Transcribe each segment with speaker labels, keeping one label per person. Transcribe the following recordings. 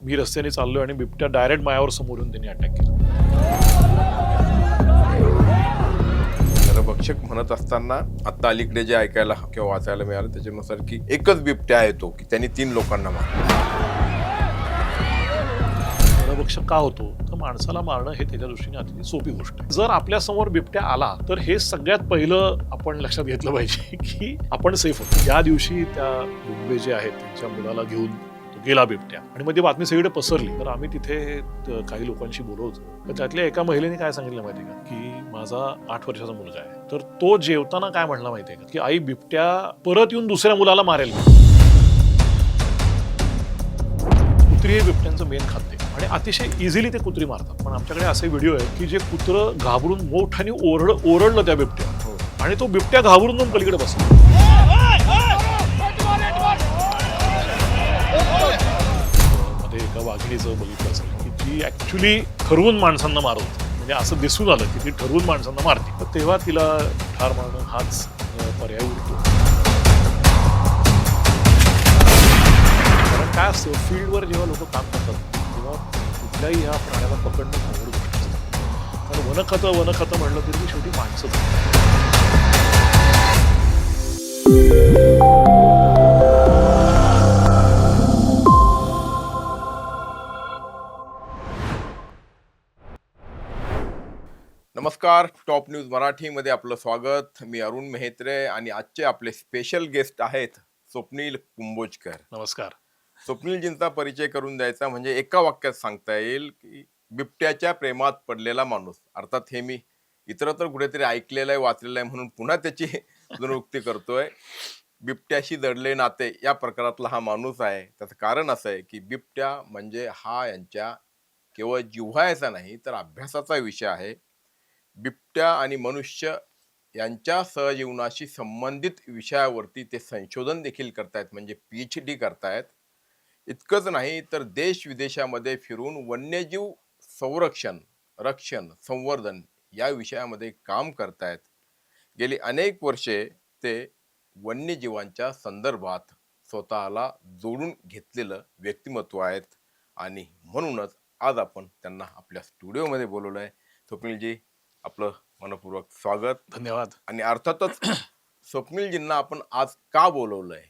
Speaker 1: मी रस्त्याने चाललोय आणि बिबट्या डायरेक्ट मायावर समोर येऊन त्यांनी अटॅक केला.
Speaker 2: नरभक्षक म्हणत असताना आता अलीकडे जे ऐकायला किंवा वाचायला मिळालं त्याच्यानुसार की एकच बिबट्या आहे तो की त्यांनी 3 लोकांना मारलं.
Speaker 1: नरभक्षक का होतो तर माणसाला मारणं हे त्याच्या दृष्टीने अतिशय सोपी गोष्ट आहे. जर आपल्या समोर बिबट्या आला तर हे सगळ्यात पहिलं आपण लक्षात घेतलं पाहिजे की आपण सेफ होतो. ज्या दिवशी त्या मुंबई जे आहेत त्यांच्या मुलाला घेऊन तो गेला बिबट्या आणि मग ती बातमी सगळीकडे पसरली तर आम्ही तिथे काही लोकांशी बोलत होतो. तर त्यातल्या एका महिलेने काय सांगितलं माहितीये का की माझा 8 वर्षाचा मुलगा आहे. तर तो जेवताना काय म्हणला माहितीये का की आई बिबट्या परत येऊन दुसऱ्या मुलाला मारेल. कुत्री हे बिबट्यांचं मेन खाद्य आणि अतिशय इझिली ते कुत्री मारतात. पण आमच्याकडे असे व्हिडिओ आहेत की जे कुत्रं घाबरून मोठ्याने ओरडलं त्या बिबट्या आणि तो बिबट्या घाबरून जाऊन पलीकडे बसला. मध्ये एका वाघिणीचं बघितलं असेल की जी ऍक्च्युली ठरवून माणसांना मारत म्हणजे असं दिसून आलं की ती ठरवून माणसांना मारते. तर तेव्हा तिला ठार मारणं हाच पर्याय उरतो. कारण काय असतं फील्डवर जेव्हा लोक काम करतात तेव्हा कुठल्याही ह्या प्राण्याला पकडणं अवघड गोष्ट असते. कारण वनखातं म्हणलं तरी ती शेवटी माणसंच.
Speaker 2: नमस्कार, टॉप न्यूज मराठीमध्ये आपलं स्वागत. मी अरुण मेहत्रे आणि आजचे आपले स्पेशल गेस्ट आहेत स्वप्नील कुंभोजकर.
Speaker 1: नमस्कार.
Speaker 2: स्वप्नीलजींचा परिचय करून द्यायचा म्हणजे एका वाक्यात सांगता येईल की बिबट्याच्या प्रेमात पडलेला माणूस. अर्थात हे मी इतरत्र कुठेतरी ऐकलेलं आहे, वाचलेलं आहे म्हणून पुन्हा त्याची पुनरुक्ती करतोय. बिबट्याशी जडले नाते या प्रकारातला हा माणूस आहे. त्याचं कारण असं आहे की बिबट्या म्हणजे हा यांच्या केवळ जिव्हाळ्याचा नाही तर अभ्यासाचा विषय आहे. बिबट्या आणि मनुष्य यांच्या सहजीवनाशी संबंधित विषयावरती ते संशोधन देखील करतायत, म्हणजे PhD करतायत. इतकंच नाही तर देश विदेशामध्ये फिरून वन्यजीव संरक्षण, रक्षण, संवर्धन या विषयामध्ये काम करतायत. गेली अनेक वर्षे ते वन्यजीवांच्या संदर्भात स्वतःला जोडून घेतलेलं व्यक्तिमत्व आहेत आणि म्हणूनच आज आपण त्यांना आपल्या स्टुडिओमध्ये बोलवलं आहे. स्वप्नीलजी, आपलं मनपूर्वक स्वागत.
Speaker 1: धन्यवाद.
Speaker 2: आणि अर्थातच स्वप्नीलजींना आपण आज का बोलवलंय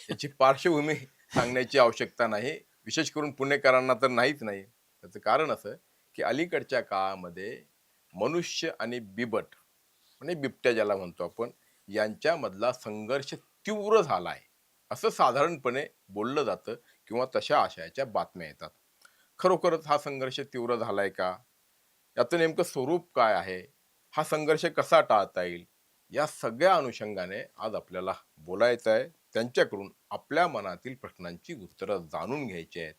Speaker 2: याची पार्श्वभूमी सांगण्याची आवश्यकता नाही, विशेष करून पुणेकरांना तर नाहीच नाही. त्याचं कारण असं की अलीकडच्या काळामध्ये मनुष्य आणि बिबट म्हणजे बिबट्या ज्याला म्हणतो आपण यांच्यामधला संघर्ष तीव्र झाला आहे असं साधारणपणे बोललं जातं किंवा तशा आशयाच्या बातम्या येतात. खरोखरच हा संघर्ष तीव्र झालाय का? याचं नेमकं स्वरूप काय आहे? हा संघर्ष कसा टाळता येईल? या सगळ्या अनुषंगाने आज आपल्याला बोलायचं आहे. त्यांच्याकडून आपल्या मनातील प्रश्नांची उत्तरं जाणून घ्यायची आहेत.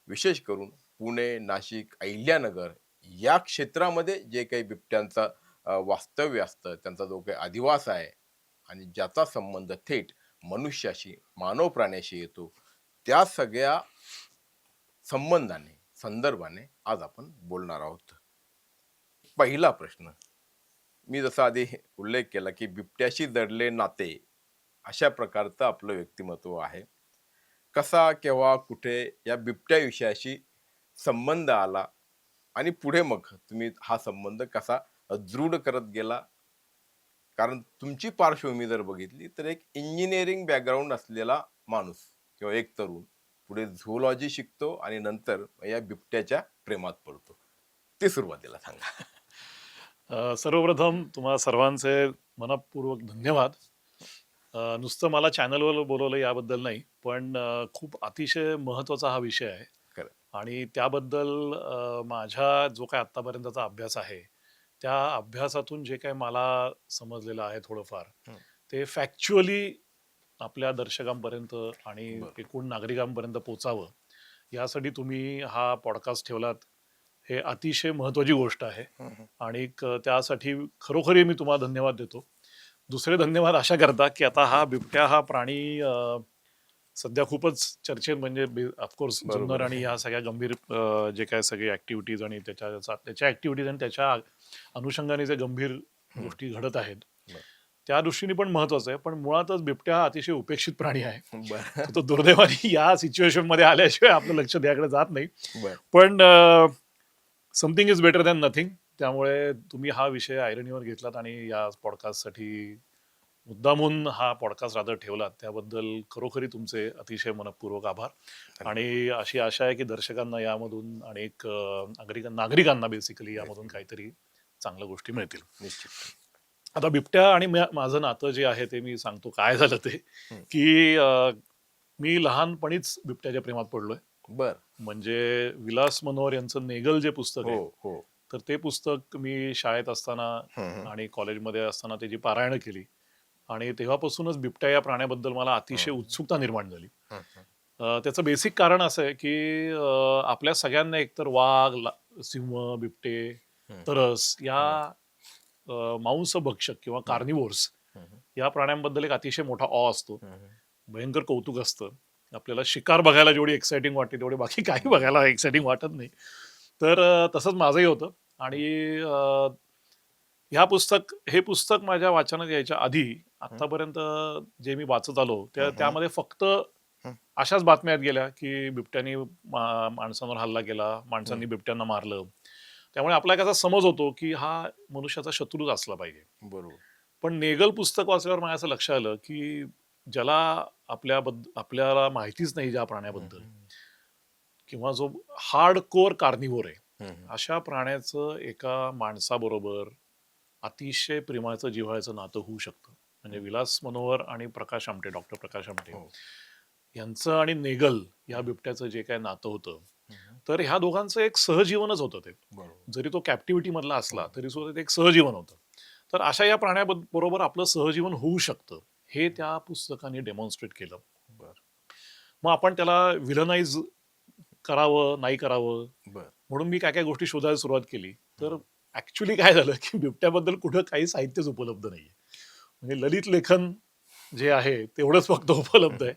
Speaker 2: विशेष करून पुणे, नाशिक, अहिल्यानगर या क्षेत्रामध्ये जे काही बिबट्यांचा वास्तव्य असतं, त्यांचा जो काही अधिवास आहे आणि ज्याचा संबंध थेट मनुष्याशी, मानव प्राण्याशी येतो, त्या सगळ्या संबंधाने, संदर्भाने आज आपण बोलणार आहोत. पहिला प्रश्न, मी जसा आधी उल्लेख केला की बिबट्याशी जडले नाते अशा प्रकारचं आपलं व्यक्तिमत्व आहे. कसा, केव्हा, कुठे या बिबट्या विषयाशी संबंध आला आणि पुढे मग तुम्ही हा संबंध कसा दृढ करत गेला? कारण तुमची पार्श्वभूमी जर बघितली तर एक इंजिनिअरिंग बॅकग्राऊंड असलेला माणूस किंवा एक तरुण पुढे झूलॉजी शिकतो आणि नंतर या बिबट्याच्या प्रेमात पडतो. ते सुरुवातीला सांगा.
Speaker 1: सर्वप्रथम तुम्हा सर्वांचे मनपूर्वक धन्यवाद. नुसतं मला चॅनलवर बोलवलं याबद्दल नाही, पण खूप अतिशय महत्त्वाचा हा विषय आहे.
Speaker 2: खरं.
Speaker 1: आणि त्याबद्दल माझा जो काय आत्तापर्यंतचा अभ्यास आहे त्या अभ्यासातून जे काही मला समजलेलं आहे थोडंफार ते फॅक्च्युअली आपल्या दर्शकांपर्यंत आणि
Speaker 2: बरं.
Speaker 1: एकूण नागरिकांपर्यंत पोचावं यासाठी तुम्ही हा पॉडकास्ट ठेवलात. हे अतिशय महत्त्वाची गोष्ट आहे आणि त्यासाठी खरोखरी मी तुम्हाला धन्यवाद देतो. दुसरे धन्यवाद अशा करता की आता हा बिबट्या हा प्राणी सध्या खूपच चर्चेत, म्हणजे ऑफकोर्स जुन्नर आणि ह्या सगळ्या गंभीर जे काय सगळे ऍक्टिव्हिटीज आणि त्याच्या ऍक्टिव्हिटीज आणि त्याच्या अनुषंगाने जे गंभीर गोष्टी घडत आहेत त्या दृष्टीने पण महत्वाचं आहे. पण मुळातच बिबट्या हा अतिशय उपेक्षित प्राणी आहे.
Speaker 2: बर
Speaker 1: तो दुर्दैवाने या सिच्युएशन मध्ये आल्याशिवाय आपलं लक्ष त्याकडे जात नाही.
Speaker 2: बर
Speaker 1: पण something is better than nothing. त्यामुळे तुम्ही हा विषय आयरनीवर घेतलात आणि या पॉडकास्टसाठी मुद्दामून हा पॉडकास्ट रादर ठेवला, त्याबद्दल खरोखरी तुमचे अतिशय मनपूर्वक आभार. आणि अशी आशा आहे की दर्शकांना यामधून अनेक नागरिकांना बेसिकली यामधून काहीतरी चांगल्या गोष्टी मिळतील.
Speaker 2: निश्चित.
Speaker 1: आता बिबट्या आणि माझं नातं जे आहे ते मी सांगतो. काय झालं ते
Speaker 2: हम्म.
Speaker 1: की मी लहानपणीच बिबट्याच्या प्रेमात पडलोय.
Speaker 2: बर
Speaker 1: म्हणजे विलास मनोहर यांचं नेगल जे पुस्तक
Speaker 2: हो
Speaker 1: आहे,
Speaker 2: हो
Speaker 1: तर ते पुस्तक मी शाळेत असताना
Speaker 2: हम्म.
Speaker 1: आणि कॉलेजमध्ये असताना त्याची पारायणं केली. आणि तेव्हापासूनच बिबट्या या प्राण्याबद्दल मला अतिशय उत्सुकता निर्माण झाली.
Speaker 2: हम्म.
Speaker 1: त्याचं बेसिक कारण असं आहे की आपल्या सगळ्यांना एकतर वाघ, सिंह, बिबटे,
Speaker 2: हम्म.
Speaker 1: तरस या मांसभक्षक किंवा कार्निवोर्स
Speaker 2: हम्म.
Speaker 1: या प्राण्यांबद्दल एक अतिशय मोठा ऑ असतो.
Speaker 2: हम्म.
Speaker 1: भयंकर कौतुक असतं. आपल्याला शिकार बघायला जेवढी एक्साइटिंग वाटते तेवढे बाकी काही बघायला एक्साइटिंग वाटत नाही. तर तसंच माझंही होतं. आणि हे पुस्तक माझ्या वाचनात यायच्या आधी आतापर्यंत जे मी वाचत आलो त्यामध्ये फक्त अशाच बातम्या येत गेल्या की बिबट्यानी माणसांवर हल्ला केला, माणसांनी बिबट्यांना मारलं. त्यामुळे आपला एक असा समज होतो की हा मनुष्याचा शत्रूच असला पाहिजे.
Speaker 2: बरोबर.
Speaker 1: पण नेगल पुस्तक वाचल्यावर मला असं लक्षात आलं की ज्याला आपल्याला माहितीच नाही ज्या प्राण्याबद्दल, किंवा जो हार्ड कोर कार्निव्होर आहे,
Speaker 2: हम्म.
Speaker 1: अशा प्राण्याचं एका माणसाबरोबर अतिशय प्रेमाचं जिव्हाळ्याचं नातं होऊ शकतं. म्हणजे विलास मनोहर आणि डॉक्टर प्रकाश आमटे
Speaker 2: हो.
Speaker 1: यांचं आणि नेगल या बिबट्याचं जे काय नातं होतं,
Speaker 2: हम्म.
Speaker 1: तर ह्या दोघांचं एक सहजीवनच होतं ते.
Speaker 2: बरोबर.
Speaker 1: जरी तो कॅप्टिव्हिटी मधला असला तरी सुद्धा ते एक सहजीवन होतं. तर अशा या प्राण्याबरोबर आपलं सहजीवन होऊ शकतं हे त्या पुस्तकाने डेमॉन्स्ट्रेट केलं.
Speaker 2: बर
Speaker 1: मग आपण त्याला विलनाइज करावं नाही करावं
Speaker 2: बर
Speaker 1: म्हणून मी काय काय गोष्टी शोधायला सुरुवात केली. तर ऍक्च्युली काय झालं की बिबट्याबद्दल कुठं काही साहित्यच उपलब्ध नाहीये. म्हणजे ललित लेखन जे आहे तेवढंच फक्त उपलब्ध आहे.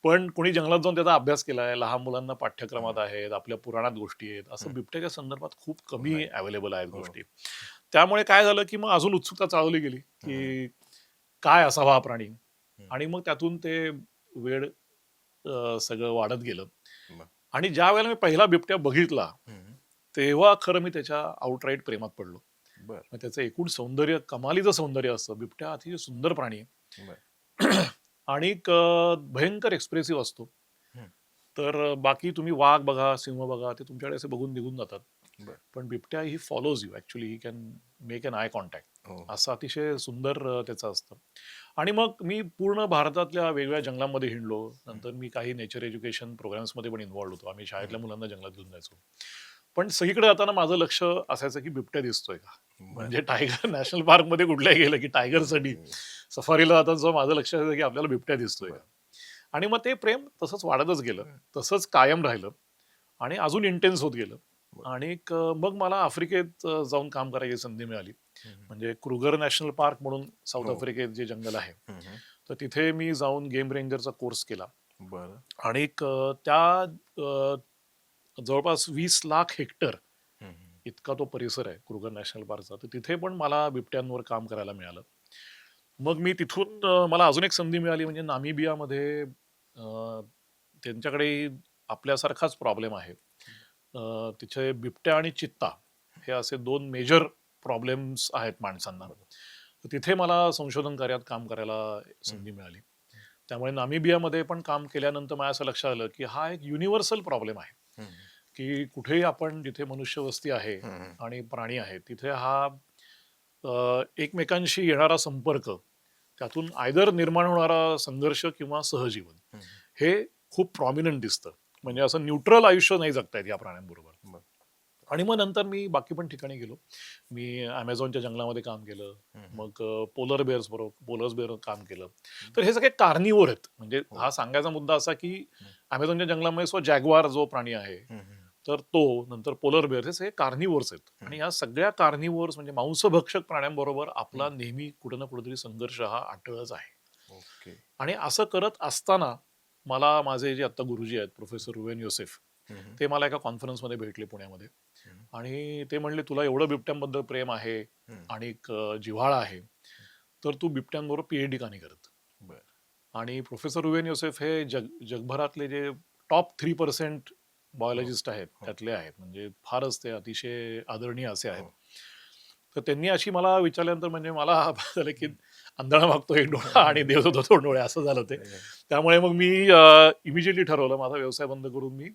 Speaker 1: पण कोणी जंगलात जाऊन त्याचा अभ्यास केलाय, लहान मुलांना पाठ्यक्रमात आहेत, आपल्या पुराणात गोष्टी आहेत, असं बिबट्याच्या संदर्भात खूप कमी अवेलेबल आहेत गोष्टी. त्यामुळे काय झालं की मग अजून उत्सुकता चालवली गेली की काय असावा हा प्राणी. आणि मग त्यातून ते वेळ सगळं वाढत गेलं.
Speaker 2: बर.
Speaker 1: आणि ज्या वेळेला मी पहिला बिबट्या बघितला
Speaker 2: हम्म.
Speaker 1: तेव्हा खरं मी त्याच्या आउटराईट प्रेमात पडलो.
Speaker 2: बर
Speaker 1: मग त्याचं एकूण सौंदर्य, कमालीचं सौंदर्य असतं. बिबट्या अतिशय सुंदर प्राणी आहे.
Speaker 2: बर
Speaker 1: आणि भयंकर एक्सप्रेसिव्ह असतो.
Speaker 2: हम्म.
Speaker 1: तर बाकी तुम्ही वाघ बघा, सिंह बघा, ते तुमच्याकडे असे बघून निघून जातात.
Speaker 2: बर
Speaker 1: पण बिबट्या he follows you. Actually he can make an eye contact.
Speaker 2: हो.
Speaker 1: असं अतिशय सुंदर त्याचं असतं. आणि मग मी पूर्ण भारतातल्या वेगवेगळ्या जंगलांमध्ये हिंडलो. नंतर मी काही नेचर एज्युकेशन प्रोग्राम्समध्ये पण इन्व्हॉल्ड होतो. आम्ही शाळेतल्या मुलांना जंगलात घेऊन जायचो. पण सगळीकडे जाताना माझं लक्ष असायचं की बिबट्या दिसतोय का. म्हणजे टायगर नॅशनल पार्कमध्ये कुठल्याही गेलं की टायगरसाठी सफारीला जाताना माझं लक्ष असायचं की आपल्याला बिबट्या दिसतोय का. आणि मग ते प्रेम तसंच वाढतच गेलं, तसंच कायम राहिलं आणि अजून इंटेन्स होत गेलं. आणि मग मला आफ्रिकेत जाऊन काम करायची संधी मिळाली. म्हणजे क्रुगर नॅशनल पार्क म्हणून साऊथ आफ्रिकेत जे जंगल आहे, तर तिथे मी जाऊन गेम रेंजरचा कोर्स केला.
Speaker 2: बर
Speaker 1: आणि त्या जवळपास 20 लाख हेक्टर इतका तो परिसर आहे क्रुगर नॅशनल पार्कचा. तर तिथे पण मला बिबट्यांवर काम करायला मिळालं. मग मी तिथून मला अजून एक संधी मिळाली म्हणजे नामिबियामध्ये. त्यांच्याकडे आपल्यासारखाच प्रॉब्लेम आहे. तिथे बिबट्या आणि चित्ता हे असे 2 मेजर प्रॉब्लेम्स आहेत माणसांना. तर तिथे मला संशोधन कार्यात काम करायला संधी मिळाली. त्यामुळे नामिबियामध्ये पण काम केल्यानंतर मला असं लक्षात आलं की हा एक युनिव्हर्सल प्रॉब्लेम आहे की कुठेही आपण जिथे मनुष्यवस्ती आहे आणि प्राणी आहे तिथे हा एकमेकांशी येणारा संपर्क, त्यातून आयदर निर्माण होणारा संघर्ष किंवा सहजीवन हे खूप प्रॉमिनंट दिसतं. म्हणजे असं न्यूट्रल आयुष्य नाही जगता येत या प्राण्यांबरोबर. आणि मग नंतर मी बाकी पण ठिकाणी गेलो. मी अमेझॉनच्या जंगलामध्ये काम केलं. मग पोलर बेअर काम केलं. तर हे सगळे कार्निव्होर आहेत. म्हणजे हा सांगायचा मुद्दा असा की अमेझॉनच्या जंगलामध्ये जॅग्वार जो प्राणी आहे, तर तो, नंतर पोलर बेअर, हे सगळे कार्निव्होर्स आहेत. आणि या सगळ्या कार्निव्होर्स म्हणजे मांसभक्षक प्राण्यांबरोबर आपला नेहमी कुठं ना कुठेतरी संघर्ष हा अटळच आहे. आणि असं करत असताना मला माझे जे आता गुरुजी आहेत प्रोफेसर रुवेन योसेफ, ते मला एका कॉन्फरन्समध्ये भेटले पुण्यामध्ये. आणि ते म्हणले तुला एवढं बिबट्यांबद्दल प्रेम आहे आणि जिव्हाळा आहे, तर तू बिबट्यांबरोबर पीएचडी का नाही करत. आणि प्रोफेसर रुवेन योसेफ हे जगभरातले जे टॉप 3% बायोलॉजिस्ट आहेत त्यातले आहेत, म्हणजे फारच ते अतिशय आदरणीय असे आहेत. तर त्यांनी अशी मला विचारल्यानंतर म्हणजे मला झालं की आंधळा मागतो एक डोळा आणि देव देतो दोन डोळे, असं झालं ते. त्यामुळे मग मी इमिजिएटली ठरवलं माझा व्यवसाय बंद करून मी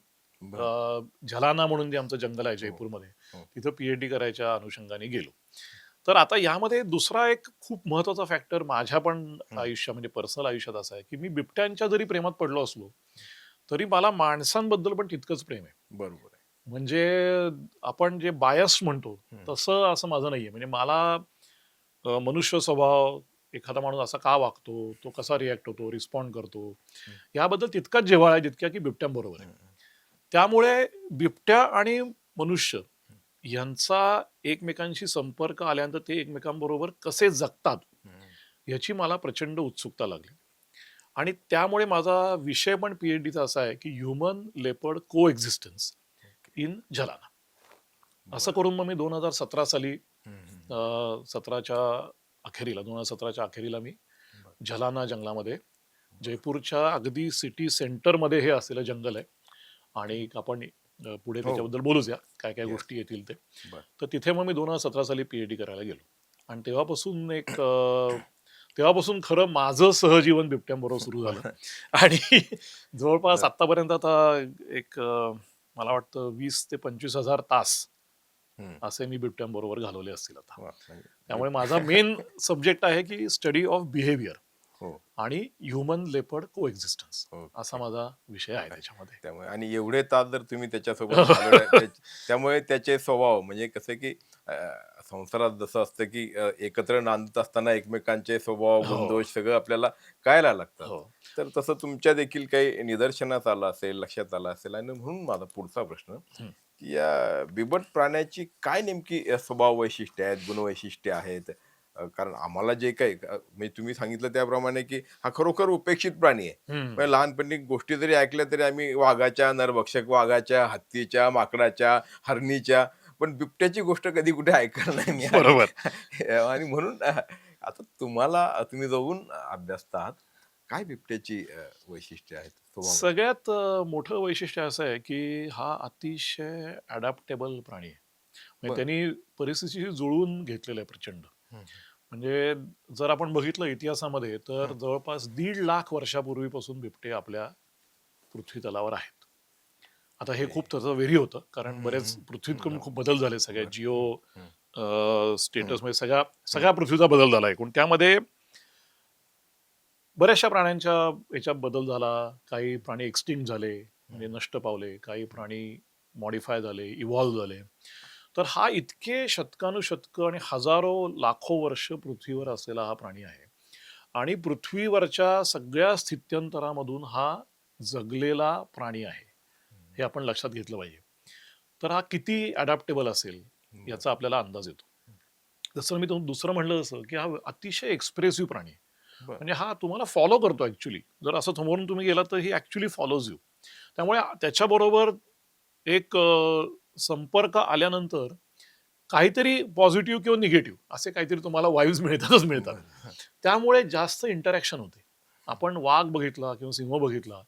Speaker 1: झलाना म्हणून जे आमचं जंगल आहे जयपूरमध्ये, तिथं पीएचडी करायच्या अनुषंगाने गेलो. तर आता यामध्ये दुसरा एक खूप महत्वाचा फॅक्टर माझ्या पण आयुष्यात, म्हणजे पर्सनल आयुष्यात असा आहे की मी बिबट्यांच्या जरी प्रेमात पडलो असलो तरी मला माणसांबद्दल पण तितकंच प्रेम आहे.
Speaker 2: बरोबर आहे.
Speaker 1: म्हणजे आपण जे बायस म्हणतो तसं असं माझं नाहीये. म्हणजे मला मनुष्य स्वभाव, एखादा माणूस असा का वागतो, तो कसा रिॲक्ट होतो, रिस्पॉन्ड करतो, याबद्दल तितकाच जिव्हाळा आहे जितक्या की बिबट्यांबरोबर आहे. त्यामुळे बिबट्या आणि मनुष्य यांचा एकमेकांशी संपर्क आल्यानंतर ते एकमेकांबरोबर कसे जगतात याची मला प्रचंड उत्सुकता लागली. आणि त्यामुळे माझा विषय पण पीएचडीचा असा आहे की ह्युमन लेपर्ड को एक्झिस्टन्स इन झलाना. असं करून मग मी 2017 साली 2017च्या अखेरीला मी झलाना जंगलामध्ये, जयपूरच्या अगदी सिटी सेंटरमध्ये हे असलेलं जंगल आहे. आणि आपण पुढे त्याच्याबद्दल बोलूच या, काय काय गोष्टी येतील ते. तर तिथे मग मी 2017 साली पीएचडी करायला गेलो. आणि तेव्हापासून खरं माझं सहजीवन बिबट्यांबरोबर सुरू झालं. आणि जवळपास आतापर्यंत आता एक मला वाटतं 20,000 ते 25,000 तास असे मी बिबट्यांबरोबर घालवले असतील आता. त्यामुळे माझा मेन सब्जेक्ट आहे की स्टडी ऑफ बिहेवियर आणि ह्युमन लेपर्ड को एक्झिस्टन्स, असा माझा विषय आहे त्याच्यामध्ये.
Speaker 2: त्यामुळे आणि एवढे तास जर तुम्ही त्याच्यासोबत घालवले, त्यामुळे त्याचे स्वभाव म्हणजे कसं की संसारात जसं असतं की एकत्र नांदत असताना एकमेकांचे स्वभाव गुणदोष सगळं आपल्याला कळायला लागतं. तर तसं तुमच्या देखील काही निदर्शनात आलं असेल, लक्षात आलं असेल. आणि म्हणून माझा पुढचा प्रश्न की या बिबट प्राण्याची काय नेमकी स्वभाव वैशिष्ट्ये आहेत, गुणवैशिष्ट्ये आहेत? कारण आम्हाला जे काही म्हणजे तुम्ही सांगितलं त्याप्रमाणे की हा खरोखर उपेक्षित प्राणी आहे. म्हणजे लहानपणी गोष्टी जरी ऐकल्या तरी आम्ही वाघाच्या, नरभक्षक वाघाच्या, हत्तीच्या, माकडाच्या, हरणीच्या, पण बिबट्याची गोष्ट कधी कुठे ऐकलं नाही मी.
Speaker 1: बरोबर.
Speaker 2: आणि म्हणून आता तुम्ही जाऊन अभ्यासत आहात, काय बिबट्याची वैशिष्ट्ये आहेत, स्वभाव?
Speaker 1: सगळ्यात मोठं वैशिष्ट्य असं आहे की हा अतिशय अडॅप्टेबल प्राणी आहे. म्हणजे त्यांनी परिस्थितीशी जुळवून घेतलेलं आहे प्रचंड. म्हणजे जर आपण बघितलं इतिहासामध्ये तर जवळपास 1.5 लाख वर्षापूर्वीपासून बिबटे आपल्या पृथ्वी तलावर आहेत. आता हे खूप त्याचं वेरी होतं, कारण बरेच पृथ्वीत खूप बदल झाले, सगळ्या जिओ स्टेटस मध्ये सगळ्या पृथ्वीचा बदल झाला एकूण. त्यामध्ये बऱ्याचशा प्राण्यांच्या याच्यात बदल झाला. काही प्राणी एक्सटिंक्ट झाले, म्हणजे नष्ट पावले. काही प्राणी मॉडिफाय झाले, इव्हॉल्व्ह झाले. तर हा इतके शतकानुशतकं आणि हजारो लाखो वर्ष पृथ्वीवर असलेला हा प्राणी आहे. आणि पृथ्वीवरच्या सगळ्या स्थित्यंतरामधून हा जगलेला प्राणी आहे, हे आपण लक्षात घेतलं पाहिजे. तर हा किती अडॅप्टेबल असेल याचा आपल्याला अंदाज येतो. जसं मी दुसरं म्हणलं तसं की हा अतिशय एक्सप्रेसिव्ह प्राणी आहे. म्हणजे हा तुम्हाला फॉलो करतो ऍक्च्युली. जर असं समोरून तुम्ही गेला तर ही ऍक्च्युली फॉलोज यू. त्यामुळे त्याच्याबरोबर एक संपर्क आल्यानंतर काहीतरी पॉझिटिव्ह किंवा निगेटिव्ह असे काहीतरी तुम्हाला वाईव्स मिळतात. त्यामुळे जास्त इंटरॅक्शन होते. आपण वाघ बघितला किंवा सिंह बघितला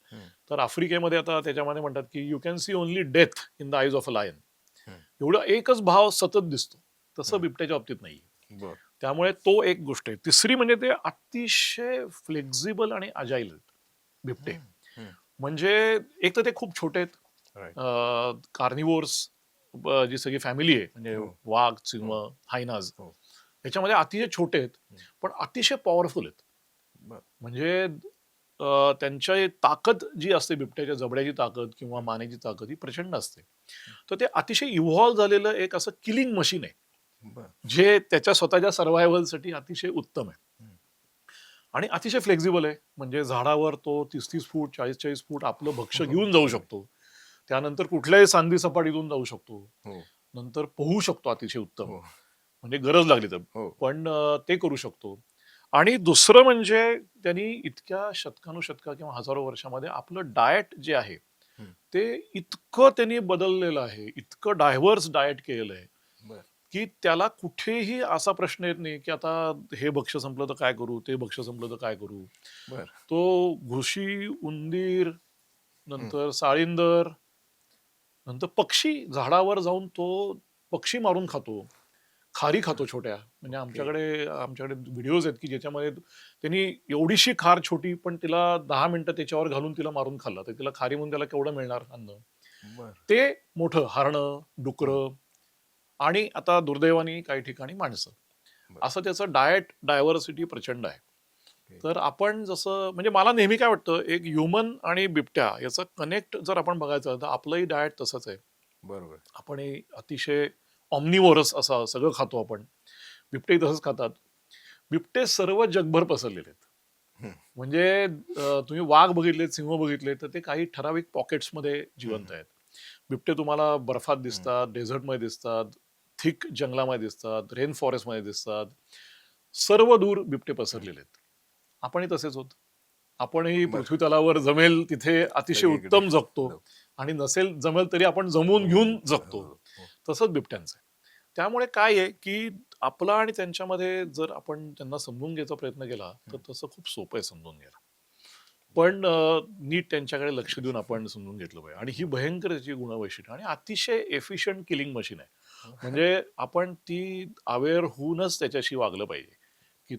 Speaker 1: तर आफ्रिकेमध्ये आता त्याच्यामध्ये म्हणतात की you can see only death in the eyes of a lion. एवढा एकच भाव सतत दिसतो, तसं बिबट्याच्या बाबतीत नाही. त्यामुळे तो एक गोष्ट आहे. तिसरी म्हणजे ते अतिशय फ्लेक्झिबल आणि अजाईल आहेत बिबटे. म्हणजे एक तर ते खूप छोटे आहेत, कार्निवोर्स जी सगळी फॅमिली आहे, म्हणजे वाघ, सिंह, हायनाज, याच्यामध्ये अतिशय छोटे आहेत पण अतिशय पॉवरफुल आहेत. म्हणजे त्यांच्या ताकद जी असते, बिबट्याच्या जबड्याची ताकद किंवा मानेची ताकद ही प्रचंड असते. तर ते अतिशय इव्हॉल्व्ह झालेलं एक असं किलिंग मशीन आहे, जे त्याच्या स्वतःच्या सर्व्हायव्हलसाठी अतिशय उत्तम आहे. आणि अतिशय फ्लेक्झिबल आहे. म्हणजे झाडावर तो 30-30 फूट 40-40 फूट आपलं भक्ष्य घेऊन जाऊ शकतो. त्यानंतर कुठल्याही सांदी सपाटीतून जाऊ शकतो. नंतर पोहू शकतो अतिशय उत्तम, म्हणजे गरज लागली तर पण ते करू शकतो. आणि दुसरं म्हणजे त्यांनी इतक्या शतकानुशतका किंवा हजारो वर्षामध्ये आपलं डाएट जे आहे ते इतकं त्यांनी बदललेलं आहे, इतकं डायव्हर्स डाएट केलेलं आहे की त्याला कुठेही असा प्रश्न येत नाही की आता हे भक्ष्य संपलं तर काय करू, ते भक्ष्य संपलं तर काय करू.
Speaker 2: बर.
Speaker 1: तो घुशी, उंदीर,
Speaker 2: हं.
Speaker 1: नंतर साळींदर, नंतर पक्षी, झाडावर जाऊन तो पक्षी मारून खातो. खारी खातो छोट्या. म्हणजे
Speaker 2: ओके.
Speaker 1: आमच्याकडे व्हिडिओज आहेत की ज्याच्यामध्ये त्यांनी एवढीशी खार छोटी पण तिला 10 मिनिटं त्याच्यावर घालून तिला मारून खाल्लं. तर तिला खारी म्हणून त्याला केवढं मिळणार अन्न.
Speaker 2: बर.
Speaker 1: ते मोठं हरणं,
Speaker 2: हं.
Speaker 1: डुकरं आणि आता दुर्दैवाने काही ठिकाणी माणसं.
Speaker 2: बर.
Speaker 1: असं त्याचं डायट डायव्हर्सिटी प्रचंड आहे.
Speaker 2: ओके.
Speaker 1: तर आपण जसं म्हणजे मला नेहमी काय वाटतं एक ह्युमन आणि बिबट्या याचा कनेक्ट जर आपण बघायचं तर आपलंही डायट तसंच आहे.
Speaker 2: बरोबर.
Speaker 1: आपण हे अतिशय ऑमनिवोरस असं सगळं खातो आपण. बिबटेही तसंच खातात. बिबटे सर्व जगभर पसरलेले आहेत.
Speaker 2: हं.
Speaker 1: म्हणजे तुम्ही वाघ बघितलेत, सिंह बघितले तर ते काही ठराविक पॉकेट्समध्ये
Speaker 2: हं,
Speaker 1: जिवंत
Speaker 2: हं.
Speaker 1: आहेत. बिबटे तुम्हाला बर्फात
Speaker 2: हं.
Speaker 1: दिसतात, डेझर्टमध्ये दिसतात, थिक जंगलामध्ये दिसतात, रेन फॉरेस्टमध्ये दिसतात. सर्व दूर बिबटे पसरलेले आहेत. आपणही तसेच आहोत. आपणही
Speaker 2: बर.
Speaker 1: पृथ्वीतलावर जमेल तिथे अतिशय
Speaker 2: सगळीकडे.
Speaker 1: उत्तम जगतो
Speaker 2: हो.
Speaker 1: आणि नसेल जमेल तरी आपण जमवून
Speaker 2: हो,
Speaker 1: घेऊन
Speaker 2: हो,
Speaker 1: जगतो.
Speaker 2: हो.
Speaker 1: तसंच बिबट्यांचं आहे. त्यामुळे काय आहे, की आपला आणि त्यांच्यामध्ये जर आपण त्यांना समजून घ्यायचा प्रयत्न केला, तर
Speaker 2: हं.
Speaker 1: तसं खूप सोपं आहे समजून घ्यायला.
Speaker 2: बर.
Speaker 1: पण नीट त्यांच्याकडे लक्ष देऊन आपण समजून घेतलं पाहिजे आणि ही
Speaker 2: बर.
Speaker 1: भयंकर त्याची गुणवैशिष्ट्य आणि अतिशय एफिशियंट किलिंग मशीन आहे.
Speaker 2: हो.
Speaker 1: म्हणजे आपण ती अवेअर होऊनच त्याच्याशी वागलं पाहिजे, की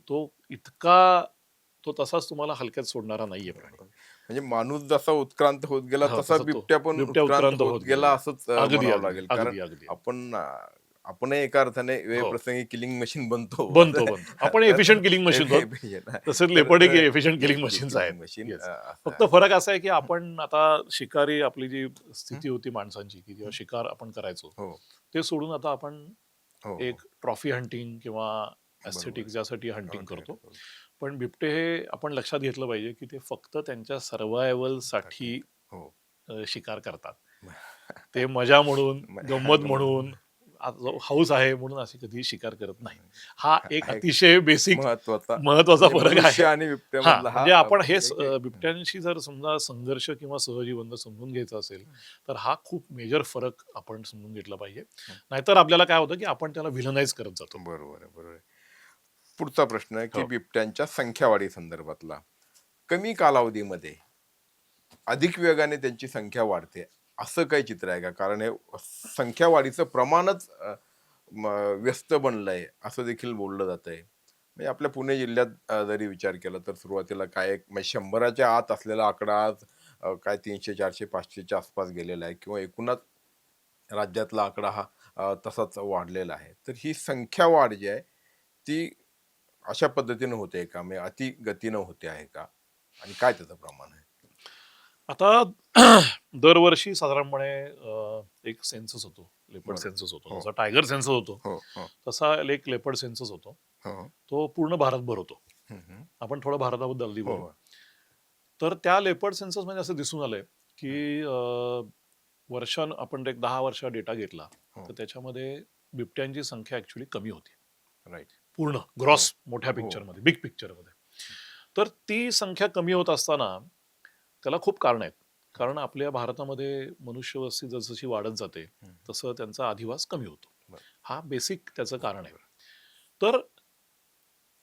Speaker 1: तो तसाच तुम्हाला हलक्यात सोडणारा नाहीये प्राणी.
Speaker 2: म्हणजे माणूस जसा उत्क्रांत होत गेला
Speaker 1: हो,
Speaker 2: तसा
Speaker 1: तसा तो
Speaker 2: बिबट्या पण
Speaker 1: बिबट्या
Speaker 2: उत्क्रांत
Speaker 1: उत्क्रांत
Speaker 2: होत
Speaker 1: होत
Speaker 2: गेला
Speaker 1: गेलेला
Speaker 2: असंच
Speaker 1: आहे. अगदी,
Speaker 2: म्हणावं
Speaker 1: अगदी,
Speaker 2: लागेल. कारण
Speaker 1: अगदी, अगदी.
Speaker 2: आपणही एका अर्थाने
Speaker 1: हो.
Speaker 2: वेळप्रसंगी किलिंग मशीन बनतो असं.
Speaker 1: बनतो. आपण एफिशियंट किलिंग
Speaker 2: हे
Speaker 1: मशीन आहोत.
Speaker 2: पाहिजे ना.
Speaker 1: तसं
Speaker 2: तर
Speaker 1: लेपर्ड एफिशियंट किलिंग मशीन्स आहेत.
Speaker 2: Killing machine
Speaker 1: yes.
Speaker 2: असं
Speaker 1: फक्त
Speaker 2: आहे.
Speaker 1: फरक असा आहे, की आपण आता शिकारी आपली जी
Speaker 2: हं,
Speaker 1: स्थिती होती माणसांची, की जेव्हा
Speaker 2: हं.
Speaker 1: शिकार आपण करायचो,
Speaker 2: हो,
Speaker 1: ते सोडून आता आपण
Speaker 2: हो, हो.
Speaker 1: एक ट्रॉफी हंटिंग किंवा
Speaker 2: बरोबर
Speaker 1: एस्थेटिक्स
Speaker 2: आहे.
Speaker 1: यासाठी हंटिंग करतो.
Speaker 2: हो,
Speaker 1: पण बिबटे हे आपण लक्षात घेतलं पाहिजे, की ते फक्त त्यांच्या
Speaker 2: साठी.
Speaker 1: सर्व्हायव्हलसाठी
Speaker 2: हो.
Speaker 1: शिकार करतात. ते मजा म्हणून, गंमत
Speaker 2: म्हणून
Speaker 1: म्हणून, हौस आहे म्हणून अशी कधीही शिकार करत नाहीत. हा एक
Speaker 2: हा एक
Speaker 1: अतिशय बेसिक
Speaker 2: महत्वाचा
Speaker 1: महत्वाचा
Speaker 2: म्हणजे
Speaker 1: फरक आहे.
Speaker 2: मनुष्य आणि
Speaker 1: हां,
Speaker 2: बिबट्यामधला हा
Speaker 1: म्हणजे आपण
Speaker 2: फरक
Speaker 1: हेच
Speaker 2: आहे की
Speaker 1: बिबट्यांशी जर समजा संघर्ष किंवा सहजीवन जर समजून घ्यायचं असेल, तर हा खूप मेजर फरक आपण समजून घेतला पाहिजे. नाहीतर आपल्याला काय होतं, की आपण त्याला व्हिलनाइज करत जातो.
Speaker 2: बरोबर आहे, बरोबर आहे. पुढचा प्रश्न आहे की
Speaker 1: हो.
Speaker 2: बिबट्यांच्या संख्यावाढी संदर्भातला. कमी कालावधीमध्ये अधिक वेगाने त्यांची संख्या वाढते असं काही चित्र आहे का? कारण हे संख्या वाढीचं प्रमाणच व्यस्त बनलंय असं देखील बोललं जातंय. म्हणजे आपल्या पुणे जिल्ह्यात जरी विचार केला तर सुरुवातीला काय एक म्हणजे 100च्या आत असलेला आकडा आज काय 300, 400, 500च्या आसपास गेलेला आहे किंवा एकूणच राज्यातला आकडा हा तसाच वाढलेला आहे. तर ही संख्या वाढ जी आहे ती अशा पद्धतीनं होते का? म्हणजे अति गतीनं होते आहे का? आणि काय त्याचं प्रमाण आहे?
Speaker 1: आता दरवर्षी साधारणपणे एक सेन्सस होतो. लेपर्ड
Speaker 2: बरोबर.
Speaker 1: सेन्सस होतो.
Speaker 2: हो,
Speaker 1: जसा टायगर सेन्सस होतो,
Speaker 2: हो, हो,
Speaker 1: तसा एक लेपर्ड सेन्सस होतो.
Speaker 2: हो.
Speaker 1: तो पूर्ण भारतभर होतो.
Speaker 2: हं, हं.
Speaker 1: आपण थोडं भारताबद्दल आधी
Speaker 2: हो,
Speaker 1: बोलू.
Speaker 2: हो.
Speaker 1: तर त्या लेपर्ड सेन्ससमध्ये असं दिसून आलंय,
Speaker 2: हं.
Speaker 1: की आपण एक 10 वर्ष डेटा घेतला,
Speaker 2: हो.
Speaker 1: तर त्याच्यामध्ये बिबट्यांची संख्या ॲक्चुअली कमी होती.
Speaker 2: राइट.
Speaker 1: पूर्ण
Speaker 2: हो,
Speaker 1: ग्रॉस मोठ्या
Speaker 2: हो.
Speaker 1: पिक्चरमध्ये, बिग पिक्चरमध्ये. तर ती संख्या कमी होत असताना त्याला खूप कारणं आहेत. कारण आपल्या भारतामध्ये मनुष्यवस्ती जसजशी वाढत जाते,
Speaker 2: हं.
Speaker 1: तसं त्यांचा अधिवास कमी होतो.
Speaker 2: बरं.
Speaker 1: हा बेसिक त्याचं कारण आहे.
Speaker 2: बरं.
Speaker 1: तर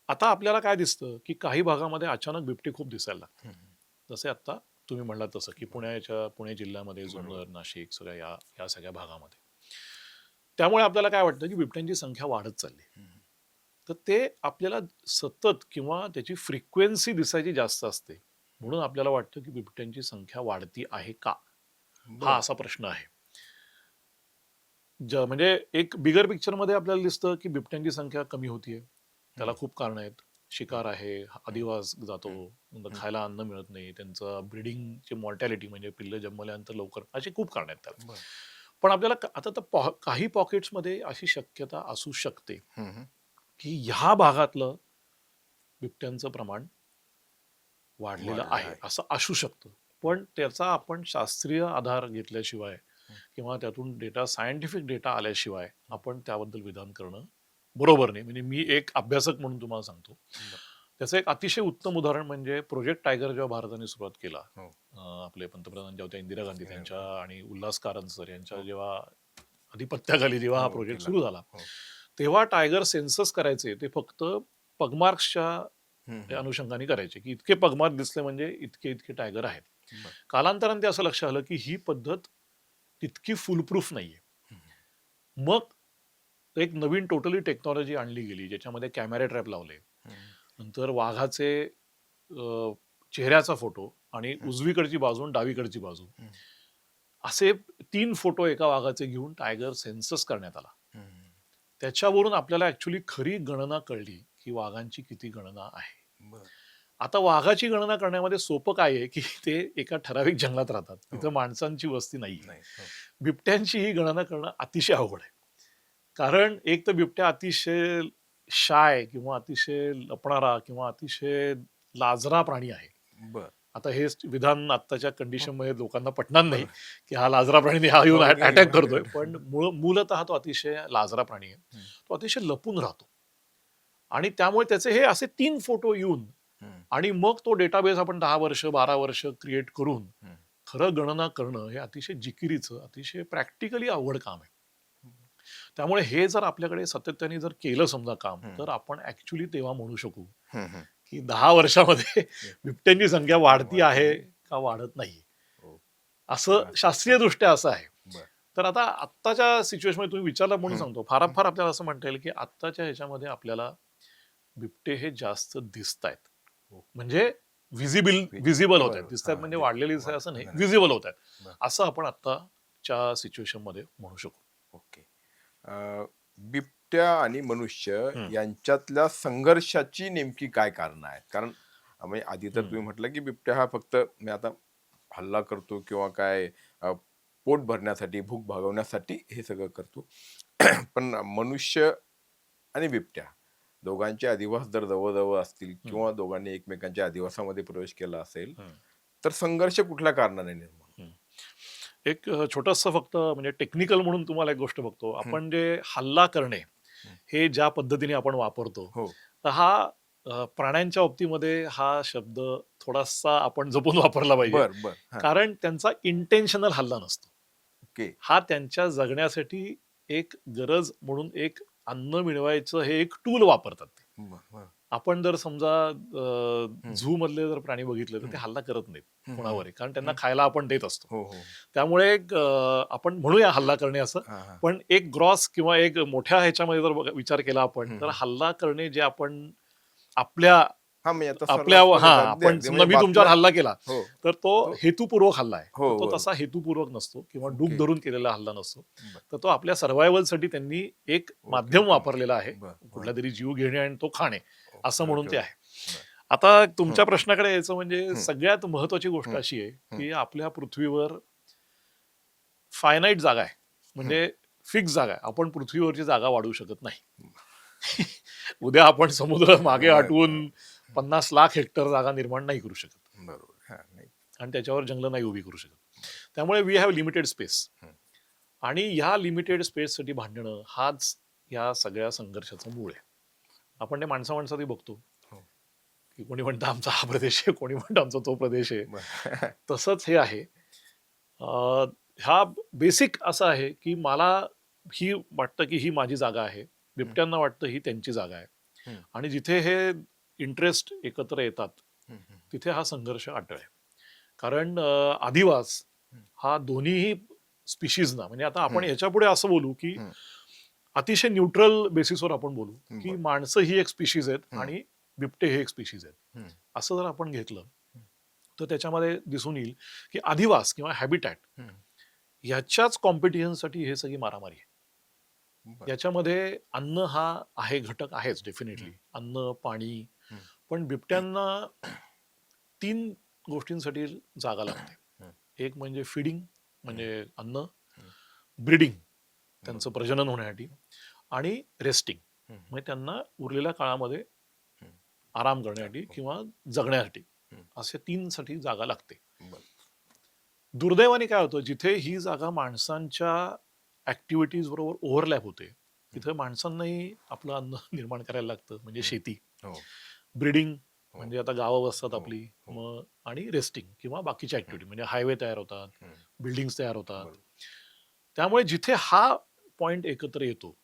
Speaker 1: आता आपल्याला काय दिसतं, की काही भागामध्ये अचानक बिबटे खूप दिसायला लागतात.
Speaker 2: हं, हं.
Speaker 1: जसे आत्ता तुम्ही म्हणलात तसं, की
Speaker 2: बरं.
Speaker 1: पुणे जिल्ह्यामध्ये
Speaker 2: बरोबर.
Speaker 1: जुन्नर, नाशिक सगळ्या या सगळ्या भागामध्ये. त्यामुळे आपल्याला काय वाटतं, की बिबट्यांची संख्या वाढत चालली.
Speaker 2: हं, हं.
Speaker 1: तर ते आपल्याला सतत किंवा त्याची फ्रिक्वेन्सी दिसायची जास्त असते. म्हणून आपल्याला वाटतं, की बिबट्यांची संख्या वाढती आहे का? हा
Speaker 2: बरं.
Speaker 1: असा प्रश्न आहे. म्हणजे एक बिगर पिक्चरमध्ये आपल्याला दिसतं, की बिबट्यांची संख्या कमी होतीये. त्याला
Speaker 2: हं,
Speaker 1: खूप कारणं आहेत. शिकार
Speaker 2: हं,
Speaker 1: आहे,
Speaker 2: हं,
Speaker 1: अधिवास जातो,
Speaker 2: हं,
Speaker 1: नंतर
Speaker 2: हं.
Speaker 1: खायला अन्न मिळत नाही, त्यांचं ब्रीडिंगची मॉर्टॅलिटी म्हणजे पिल्लं जन्मल्यानंतर लवकर अशी खूप कारणं आहेत त्याला.
Speaker 2: बरं.
Speaker 1: पण आपल्याला आता तर काही पॉकेट्समध्ये अशी शक्यता असू शकते,
Speaker 2: हं, हं.
Speaker 1: की ह्या भागातलं बिबट्यांचं प्रमाण वाढलेलं
Speaker 2: वाढलं
Speaker 1: आहे,
Speaker 2: आहे.
Speaker 1: असं असू शकतं. पण त्याचा आपण शास्त्रीय आधार घेतल्याशिवाय
Speaker 2: हं,
Speaker 1: किंवा त्यातून सायंटिफिक डेटा आल्याशिवाय
Speaker 2: हं.
Speaker 1: आपण त्याबद्दल विधान करणं बरोबर नाही. म्हणजे मी एक अभ्यासक म्हणून तुम्हाला सांगतो.
Speaker 2: बरं.
Speaker 1: त्याचं एक अतिशय उत्तम उदाहरण म्हणजे प्रोजेक्ट टायगर जेव्हा भारताने सुरुवात केला,
Speaker 2: हो,
Speaker 1: आपले पंतप्रधान जेव्हा इंदिरा गांधी
Speaker 2: इंदिरा
Speaker 1: त्यांच्या
Speaker 2: गांधी.
Speaker 1: आणि उल्हास कारंजकर यांच्या
Speaker 2: हो,
Speaker 1: जेव्हा अधिपत्याखाली जेव्हा हा
Speaker 2: हो,
Speaker 1: प्रोजेक्ट
Speaker 2: केला.
Speaker 1: सुरू झाला,
Speaker 2: हो.
Speaker 1: तेव्हा टायगर सेन्सस करायचे ते फक्त पगमार्क्सच्या
Speaker 2: हम्म.
Speaker 1: अनुषंगाने करायचे, की इतके पगमार्क दिसले म्हणजे इतके इतके टायगर आहेत.
Speaker 2: बरं.
Speaker 1: कालांतराने ते असं लक्षात आलं की ही पद्धत तितकी फुलप्रूफ नाहीये. मग एक नवीन टोटली टेक्नॉलॉजी आणली गेली, ज्याच्यामध्ये कॅमेरा ट्रॅप लावले. नंतर वाघाचे चेहऱ्याचा फोटो आणि उजवीकडची बाजू आणि डावीकडची बाजू असे 3 फोटो एका वाघाचे घेऊन टायगर सेन्सस करण्यात आला. त्याच्यावरून आपल्याला ऍक्च्युली खरी गणना कळली की वाघांची किती गणना आहे.
Speaker 2: बरं.
Speaker 1: आता वाघाची गणना करण्यामध्ये सोपं काय आहे की ते एका ठराविक जंगलात राहतात, तिथं
Speaker 2: हो.
Speaker 1: माणसांची वस्ती नाही.
Speaker 2: नाही. हो.
Speaker 1: बिबट्यांची ही गणना करणं अतिशय अवघड आहे. कारण एक तर बिबट्या अतिशय शाय किंवा अतिशय लपणारा किंवा अतिशय लाजरा प्राणी आहे.
Speaker 2: बरं.
Speaker 1: आता हे विधान आत्ताच्या कंडिशनमध्ये लोकांना पटणार नाही
Speaker 2: बरोबर.
Speaker 1: की हा लाजरा प्राणी हा येऊन
Speaker 2: हो,
Speaker 1: अटॅक
Speaker 2: बरोबर.
Speaker 1: करतोय, पण मूलतः तो अतिशय लाजरा प्राणी आहे. तो अतिशय लपून राहतो आणि त्यामुळे त्याचे हे असे 3 फोटो येऊन आणि मग तो डेटाबेस आपण 10 वर्ष 12 वर्ष क्रिएट करून खरं गणना करणं हे अतिशय जिकिरीचं, अतिशय प्रॅक्टिकली अवघड काम आहे. त्यामुळे हे जर आपल्याकडे सातत्याने जर केलं समजा काम, तर आपण ऍक्च्युली तेव्हा म्हणू शकू की 10 वर्षामध्ये बिबट्यांची संख्या वाढती आहे का वाढत नाही,
Speaker 2: हो.
Speaker 1: असं शास्त्रीय दृष्ट्या असं आहे.
Speaker 2: बरं.
Speaker 1: तर आता आत्ताच्या सिच्युएशनमध्ये तुम्ही विचारलं म्हणून सांगतो, फार आपल्याला असं म्हणता येईल की आत्ताच्या ह्याच्यामध्ये आपल्याला बिबटे हे जास्त दिसत आहेत.
Speaker 2: हो.
Speaker 1: म्हणजे विजिबल होत आहेत.
Speaker 2: बरोबर.
Speaker 1: दिसत आहेत
Speaker 2: हां,
Speaker 1: म्हणजे
Speaker 2: ते
Speaker 1: वाढलेली दिसत आहे असं नाही,
Speaker 2: बरं.
Speaker 1: विजिबल होत आहेत
Speaker 2: बरं.
Speaker 1: असं आपण आत्ताच्या सिच्युएशन मध्ये म्हणू शकू.
Speaker 2: ओके. बिबट्या आणि मनुष्य
Speaker 1: हम्म.
Speaker 2: यांच्यातल्या संघर्षाची नेमकी काय कारण आहेत? कारण म्हणजे आधी तर तुम्ही म्हटलं की बिबट्या हा फक्त म्हणजे आता हल्ला करतो किंवा काय पोट भरण्यासाठी, भूक भागवण्यासाठी हे सगळं करतो. पण मनुष्य आणि बिबट्या दोघांचे अधिवास जर जवळजवळ असतील किंवा दोघांनी एकमेकांच्या अधिवासामध्ये प्रवेश केला असेल, तर संघर्ष कुठल्या कारणाने निर्माण?
Speaker 1: एक छोटंसं फक्त म्हणजे टेक्निकल म्हणून तुम्हाला एक गोष्ट बघतो, आपण जे हल्ला करणे हे ज्या पद्धतीने आपण वापरतो,
Speaker 2: हो.
Speaker 1: तर हा प्राण्यांच्या बाबतीमध्ये हा शब्द थोडासा आपण जपून वापरला पाहिजे.
Speaker 2: बर बर. हां.
Speaker 1: कारण त्यांचा इंटेन्शनल हल्ला नसतो.
Speaker 2: ओके.
Speaker 1: हा त्यांच्या जगण्यासाठी एक गरज म्हणून एक अन्न मिळवायचं हे एक टूल वापरतात ते.
Speaker 2: बर बर.
Speaker 1: आपण जर समजा झू मधले जर प्राणी बघितले तर ते हल्ला करत नाहीत कोणावर, कारण त्यांना खायला आपण देत असतो.
Speaker 2: हो हो.
Speaker 1: त्यामुळे आपण म्हणूया हल्ला करणे असं,
Speaker 2: हां, हां.
Speaker 1: पण एक ग्रॉस किंवा एक मोठ्या ह्याच्यामध्ये जर विचार केला आपण, तर हल्ला करणे जे आपण आपल्या
Speaker 2: हां, म्हणजे आता
Speaker 1: आपल्या
Speaker 2: सर्रासपणे
Speaker 1: हा
Speaker 2: अगदी
Speaker 1: आपण
Speaker 2: अगदी
Speaker 1: समजा
Speaker 2: म्हणजे
Speaker 1: मी तुमच्यावर
Speaker 2: बातम्या-
Speaker 1: हल्ला केला
Speaker 2: हो.
Speaker 1: तर तो हेतुपूर्वक हल्ला आहे.
Speaker 2: हो,
Speaker 1: तर तो
Speaker 2: बरोबर.
Speaker 1: तसा हेतुपूर्वक नसतो किंवा डूब
Speaker 2: ओके.
Speaker 1: धरून केलेला हल्ला नसतो.
Speaker 2: बरं.
Speaker 1: तर तो आपल्या सर्व्हायव्हलसाठी त्यांनी एक माध्यम
Speaker 2: ओके.
Speaker 1: वापरलेला आहे,
Speaker 2: बरं, बरं.
Speaker 1: कुठला तरी जीव घेणे आणि तो खाणे असं म्हणून ते
Speaker 2: ओके.
Speaker 1: आहे. आता तुमच्या प्रश्नाकडे यायचं म्हणजे सगळ्यात महत्वाची गोष्ट
Speaker 2: हं.
Speaker 1: अशी आहे की आपल्या पृथ्वीवर फायनाईट जागा आहे, म्हणजे फिक्स जागा आहे. आपण पृथ्वीवरची जागा वाढवू शकत नाही. उद्या आपण समुद्र मागे
Speaker 2: बरं.
Speaker 1: हटवून 50 लाख हेक्टर जागा निर्माण नाही करू शकत
Speaker 2: बरोबर. हां, नाही.
Speaker 1: आणि त्याच्यावर जंगलं नाही उभी करू शकत. त्यामुळे वी हॅव लिमिटेड स्पेस. आणि ह्या लिमिटेड स्पेससाठी भांडणं हाच या सगळ्या संघर्षाचं मूळ आहे. आपण ते माणसामध्ये बघतो
Speaker 2: हो.
Speaker 1: की कोणी म्हणतं आमचा हा प्रदेश आहे, कोणी म्हणतं आमचा तो प्रदेश आहे.
Speaker 2: बरं.
Speaker 1: तसंच हे आहे. हा बेसिक असं आहे की मला ही वाटतं की ही माझी जागा आहे, बिबट्यांना वाटतं ही त्यांची जागा आहे. आणि जिथे हे इंटरेस्ट एकत्र येतात तिथे हा संघर्ष अटळ आहे. कारण अधिवास हा दोन्हीही स्पिशीजना, म्हणजे आता आपण याच्या पुढे असं बोलू की अतिशय न्यूट्रल बेसिसवर आपण बोलू की माणसं ही एक स्पिशीज आहेत आणि बिबटे हे एक स्पिशीज आहेत. असं जर आपण घेतलं तर त्याच्यामध्ये दिसून येईल की अधिवास किंवा हॅबिटॅट याच्याच कॉम्पिटिशनसाठी हे सगळी मारामारी आहे.
Speaker 2: बरं.
Speaker 1: याच्यामध्ये अन्न हा आहे, घटक आहेच डेफिनेटली, अन्न, पाणी. पण बिबट्यांना 3 गोष्टींसाठी जागा लागते. एक म्हणजे फीडिंग म्हणजे अन्न, ब्रीडिंग त्यांचं प्रजनन होण्यासाठी, आणि रेस्टिंग म्हणजे त्यांना उरलेल्या काळामध्ये आराम करण्यासाठी किंवा जगण्यासाठी. असे 3 साठी जागा लागते. दुर्दैवाने काय होतं, जिथे ही जागा माणसांच्या ऍक्टिव्हिटीज बरोबर ओव्हरलॅप होते तिथे माणसांनाही आपलं अन्न निर्माण करायला लागतं, म्हणजे शेती, ब्रीडिंग म्हणजे आता गावं बसतात आपली, मग आणि रेस्टिंग किंवा बाकीच्या ऍक्टिव्हिटी म्हणजे हायवे तयार होतात, बिल्डिंग्स तयार होतात. त्यामुळे जिथे हा पॉइंट एकत्र येतो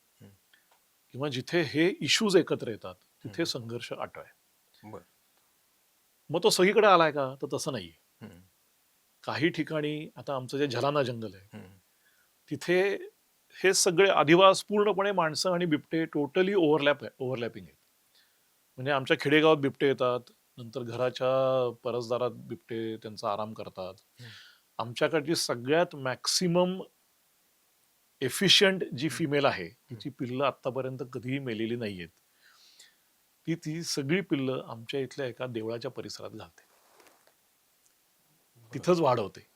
Speaker 1: किंवा जिथे हे इश्यूज एकत्र येतात तिथे संघर्ष अटळ आहे.
Speaker 2: बर.
Speaker 1: मग तो सगळीकडे आलाय का? तर तसं नाहीये.
Speaker 2: हम्म.
Speaker 1: काही ठिकाणी आता आमचं जे झलाना जंगल आहे
Speaker 2: हम्म.
Speaker 1: तिथे हे सगळे अधिवास पूर्णपणे माणसं आणि बिबटे टोटली ओव्हरलॅपिंग आहेत. म्हणजे आमच्या खेडेगावात बिबटे येतात, नंतर घराच्या परसदारात बिबटे त्यांचा आराम करतात.
Speaker 2: हम्म.
Speaker 1: आमच्याकडची सगळ्यात मॅक्सिमम एफिशियंट जी फिमेल आहे तिची पिल्लं आतापर्यंत कधीही मेलेली नाहीयेत. ती सगळी पिल्लं आमच्या इथल्या एका देवळाच्या परिसरात घालते, तिथंच वाढवते.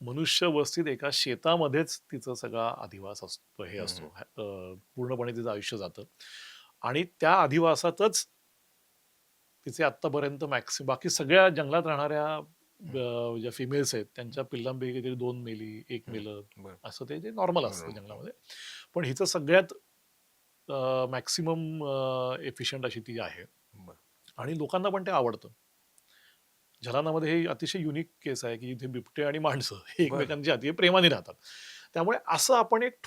Speaker 1: मनुष्य वस्तीत एका शेतामध्येच तिचा सगळा अधिवास असतो, हे असतो, पूर्णपणे तिचं आयुष्य जातं. आणि त्या अधिवासातच तिचे आत्तापर्यंत बाकी सगळ्या जंगलात राहणाऱ्या ज्या फिमेल्स आहेत त्यांच्या पिल्लांपैकी तरी 2 मेली, 1 मेलं,
Speaker 2: बर.
Speaker 1: असं ते नॉर्मल असतं
Speaker 2: बरोबर.
Speaker 1: जंगलामध्ये. पण हिचं सगळ्यात मॅक्सिमम एफिशियंट अशी ती आहे.
Speaker 2: बर.
Speaker 1: आणि लोकांना पण ते आवडतं. झलानामध्ये हे अतिशय युनिक केस आहे की इथे बिबटे आणि माणसं हे एकमेकांच्या अति प्रेमाने राहतात. त्यामुळे असं आपण एक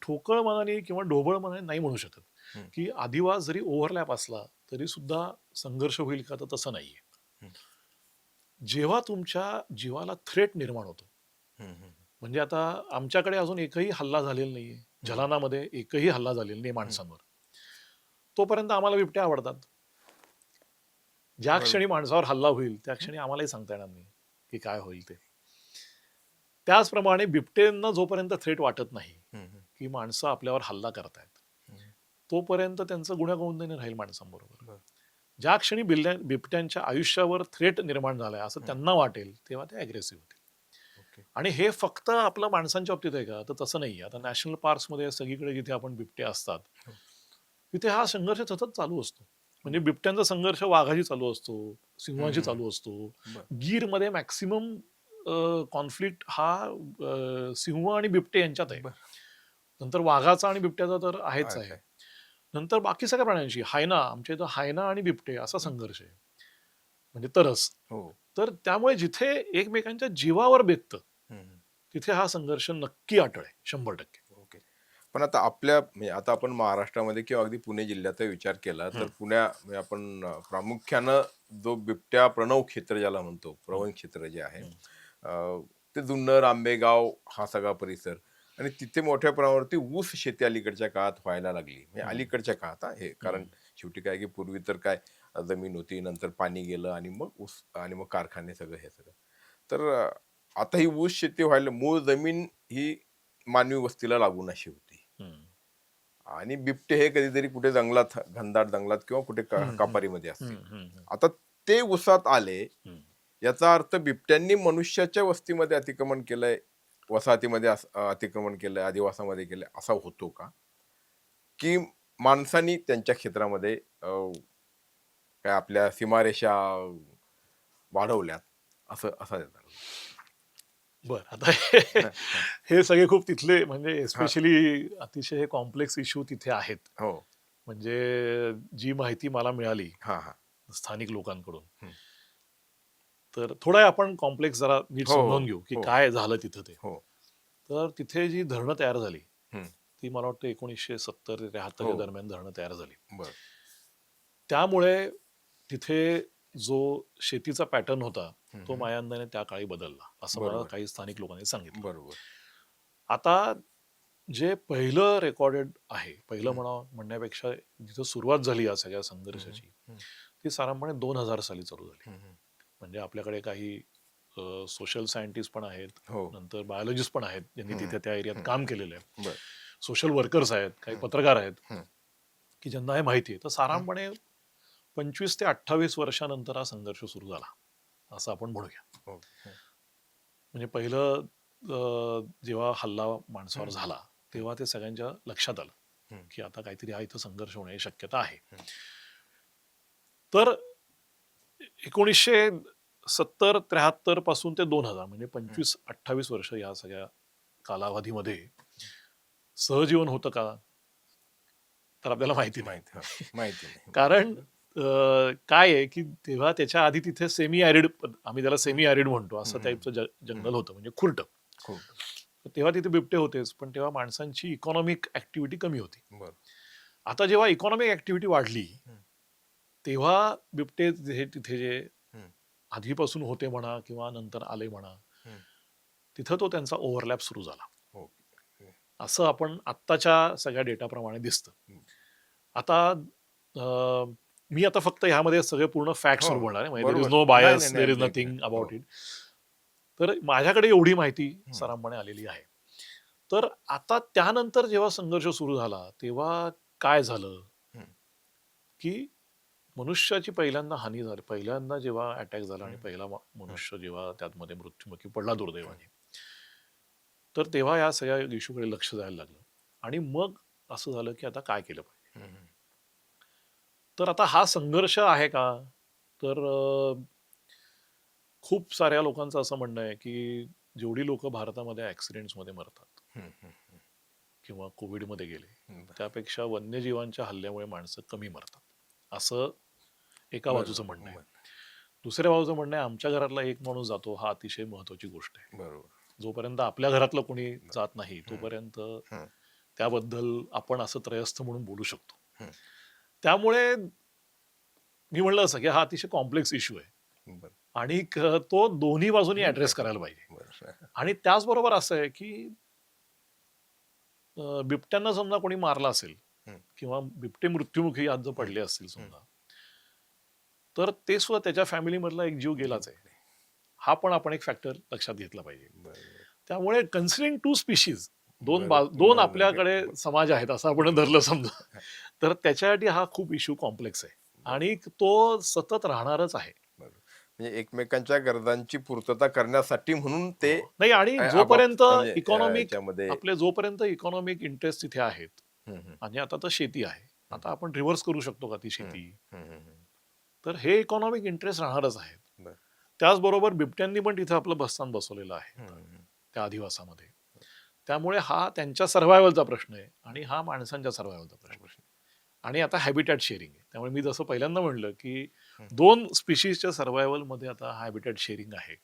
Speaker 1: ठोकळ मनाने किंवा ढोबळ मनाने नाही म्हणू शकत
Speaker 2: हम्म.
Speaker 1: की आदिवास जरी ओव्हरलॅप असला तरी सुद्धा संघर्ष होईल का? तर तसं नाहीये.
Speaker 2: हम्म.
Speaker 1: जेव्हा तुमच्या जीवाला थ्रेट निर्माण होतो,
Speaker 2: हम्म.
Speaker 1: म्हणजे आता आमच्याकडे अजून एकही हल्ला झालेला नाहीये, झलानामध्ये एकही हल्ला झालेला नाही माणसांवर, तोपर्यंत आम्हाला बिबटे आवडतात. ज्या
Speaker 2: बरोबर.
Speaker 1: क्षणी माणसावर हल्ला होईल त्या क्षणी आम्हालाही सांगता येणार नाही की काय होईल ते. त्याचप्रमाणे बिबटेंना जोपर्यंत थ्रेट वाटत नाही
Speaker 2: हम्म.
Speaker 1: की माणसं आपल्यावर हल्ला करतायत,
Speaker 2: हम्म.
Speaker 1: तोपर्यंत त्यांचं गुण्यागोविंदाने राहील माणसांबरोबर.
Speaker 2: बर.
Speaker 1: ज्या क्षणी बिबट्यांच्या आयुष्यावर थ्रेट निर्माण झालाय असं त्यांना वाटेल तेव्हा ते अग्रेसिव्ह होतील.
Speaker 2: ओके.
Speaker 1: आणि हे फक्त आपलं माणसांच्या बाबतीत आहे का? तर तसं नाही. आता नॅशनल पार्क्समध्ये सगळीकडे जिथे आपण बिबटे असतात
Speaker 2: हो.
Speaker 1: तिथे हा संघर्ष सतत चालू असतो. म्हणजे बिबट्यांचा संघर्ष वाघाशी चालू असतो, सिंहाशी चालू असतो.
Speaker 2: बर.
Speaker 1: गीरमध्ये मॅक्सिमम कॉन्फ्लिक्ट हा सिंह आणि बिबटे यांच्यात आहे.
Speaker 2: बर.
Speaker 1: नंतर वाघाचा आणि बिबट्याचा तर आहेच आहे.
Speaker 2: आहे.
Speaker 1: नंतर बाकी सगळ्या प्राण्यांशी, हायना, आमच्या इथं हायना आणि बिबटे असा संघर्ष आहे, म्हणजे तरस.
Speaker 2: हो.
Speaker 1: तर त्यामुळे जिथे एकमेकांच्या जीवावर बेततं
Speaker 2: हम्म.
Speaker 1: तिथे हा संघर्ष नक्की अटळ आहे 100%.
Speaker 2: ओके. पण आता आपल्या म्हणजे आता आपण महाराष्ट्रामध्ये किंवा अगदी पुणे जिल्ह्याचा विचार केला तर म्हणजे आपण प्रामुख्यानं जो बिबट्या प्रणव क्षेत्र ज्याला म्हणतो, प्रवण क्षेत्र जे आहे, ते जुन्नर, आंबेगाव हा सगळा परिसर, आणि तिथे मोठ्या प्रमाणावरती ऊस शेती अलीकडच्या काळात व्हायला लागली. म्हणजे अलीकडच्या काळात हे, कारण शेवटी काय की पूर्वी तर काय जमीन होती, नंतर पाणी गेलं आणि मग ऊस आणि मग कारखाने सगळं हे सगळं. तर आता ही ऊस शेती व्हायला मूळ जमीन ही मानवी वस्तीला लागून अशी होती, आणि बिबटे हे कधीतरी कुठे जंगलात, घनदाट जंगलात किंवा कुठे कापारीमध्ये असतील. आता ते उसात आले, याचा अर्थ बिबट्यांनी मनुष्याच्या वस्तीमध्ये अतिक्रमण केलंय, वसाहतीमध्ये अतिक्रमण केलंय, अधिवासामध्ये केलंय, असा होतो का? की माणसांनी त्यांच्या क्षेत्रामध्ये काय आपल्या सीमारेषा वाढवल्यात, असं असा येतात?
Speaker 1: बर, आता हे सगळे खूप तिथले, म्हणजे एस्पेशली अतिशय कॉम्प्लेक्स इश्यू तिथे आहेत.
Speaker 2: हो.
Speaker 1: म्हणजे जी माहिती मला मिळाली
Speaker 2: हा हा.
Speaker 1: स्थानिक लोकांकडून, तर थोडा आपण कॉम्प्लेक्स जरा नीट समजावून घेऊ की काय झालं तिथं ते.
Speaker 2: हो.
Speaker 1: तर तिथे जी धरणं तयार झाली
Speaker 2: हम्म.
Speaker 1: ती मला वाटतं 1970 ते 73 दरम्यान धरणं तयार झाली.
Speaker 2: बर.
Speaker 1: त्यामुळे तिथे जो शेतीचा पॅटर्न होता तो
Speaker 2: हम्म.
Speaker 1: माझ्या अंदाने त्या काळी बदलला, असं मला
Speaker 2: बरोबर.
Speaker 1: काही स्थानिक लोकांनी सांगितलं.
Speaker 2: बरोबर.
Speaker 1: आता जे पहिलं रेकॉर्डेड आहे, पहिलं म्हणण्यापेक्षा जिथं सुरुवात झाली या सगळ्या संघर्षाची, ती साधारणपणे 2000 साली चालू झाली. म्हणजे आपल्याकडे काही सोशल सायंटिस्ट पण आहेत,
Speaker 2: हो.
Speaker 1: नंतर बायोलॉजिस्ट पण आहेत ज्यांनी तिथे त्या एरियात काम केलेलं आहे,
Speaker 2: बर.
Speaker 1: सोशल वर्कर्स आहेत, काही पत्रकार आहेत
Speaker 2: हम्म.
Speaker 1: की ज्यांना हे माहिती आहे. तर साधारणपणे 25 ते 28 वर्षानंतर हा संघर्ष सुरू झाला असं आपण म्हणूया.
Speaker 2: हो.
Speaker 1: म्हणजे पहिलं जेव्हा हल्ला माणसावर झाला तेव्हा ते सगळ्यांच्या लक्षात आलं की आता काहीतरी हा इथं संघर्ष होण्याची शक्यता आहे. तर 1970-73 पासून ते 2000 म्हणजे 25-28 वर्ष या सगळ्या कालावधीमध्ये सहजीवन होतं का? तर आपल्याला माहिती नाही.
Speaker 2: माहिती नाही.
Speaker 1: कारण काय आहे की तेव्हा त्याच्या आधी तिथे सेमी ॲरिड, आम्ही त्याला सेमी ॲरिड म्हणतो, असं टाईपचं जंगल होतं, म्हणजे खुरट. तेव्हा तिथे बिबटे होतेच, पण तेव्हा माणसांची इकॉनॉमिक ऍक्टिव्हिटी कमी होती. आता जेव्हा इकॉनॉमिक ऍक्टिव्हिटी वाढली तेव्हा बिबटे तिथे जे आधीपासून होते म्हणा किंवा नंतर आले म्हणा, तिथं तो त्यांचा ओव्हरलॅप सुरू झाला. असं आपण आत्ताच्या सगळ्या डेटाप्रमाणे दिसतं. आता मी आता फक्त ह्यामध्ये सगळे पूर्ण फॅक्ट्स बोलणार आहे, there is no bias, there is nothing about it. तर माझ्याकडे एवढी माहिती सरांपणे आलेली आहे. तर आता त्यानंतर जेव्हा संघर्ष सुरू झाला तेव्हा काय झालं की मनुष्याची पहिल्यांदा हानी झाली. पहिल्यांदा जेव्हा अटॅक झाला आणि पहिला मनुष्य जेव्हा त्यामध्ये मृत्युमुखी पडला दुर्दैवाने, तर तेव्हा या सगळ्या इश्यूकडे लक्ष द्यायला लागलं. आणि मग असं झालं की आता काय केलं पाहिजे. तर आता हा संघर्ष आहे का, तर खूप साऱ्या लोकांचं असं म्हणणं आहे की जेवढी लोक भारतामध्ये ऍक्सिडेंट्समध्ये मरतात किंवा कोविडमध्ये गेले त्यापेक्षा वन्यजीवांच्या हल्ल्यामुळे माणसं कमी मरतात, असं एका बाजूचं म्हणणं आहे. दुसऱ्या बाजूचं म्हणणं आहे आमच्या घरातला एक माणूस जातो, हा अतिशय महत्वाची गोष्ट आहे.
Speaker 2: बरोबर.
Speaker 1: जोपर्यंत आपल्या घरातलं कोणी जात नाही तोपर्यंत त्याबद्दल आपण असं त्रयस्थ म्हणून बोलू शकतो. त्यामुळे मी म्हणलं असं की हा अतिशय कॉम्प्लेक्स इश्यू आहे आणि तो दोन्ही बाजूनी ऍड्रेस करायला पाहिजे. आणि त्याचबरोबर असं आहे की बिबट्यांना समजा कोणी मारला असेल किंवा बिबटे मृत्युमुखी आज जर पडले असतील समजा, तर ते सुद्धा त्याच्या फॅमिलीमधला एक जीव गेलाच आहे. हा पण आपण एक फॅक्टर लक्षात घेतला पाहिजे. त्यामुळे कन्सिडरिंग टू स्पीशीज, दोन आपल्याकडे समाज आहेत असं आपण धरलं समजा, तर त्याच्यासाठी हा खूप इश्यू कॉम्प्लेक्स आहे आणि तो सतत राहणारच आहे.
Speaker 2: म्हणजे एकमेकांच्या गरजांची पूर्तता करण्यासाठी म्हणून ते
Speaker 1: नाही. आणि जोपर्यंत जोपर्यंत इकॉनॉमिक इंटरेस्ट तिथे आहेत, आणि आता तर शेती आहे, आता आपण रिव्हर्स करू शकतो का ती शेती, तर हे इकॉनॉमिक इंटरेस्ट राहणारच आहेत. त्याचबरोबर बिबट्यांनी पण तिथे आपलं बस्तान बसवलेलं आहे त्या अधिवासामध्ये. त्यामुळे हा त्यांच्या सर्व्हायव्हलचा प्रश्न आहे आणि हा माणसांच्या सर्व्हायव्हलचा प्रश्न आहे. आणि आता हॅबिटॅट शेअरिंग आहे. त्यामुळे मी जसं पहिल्यांदा म्हणलं की दोन स्पीशीजच्या सर्व्हायव्हल मध्ये आता हॅबिटॅट शेअरिंग आहे.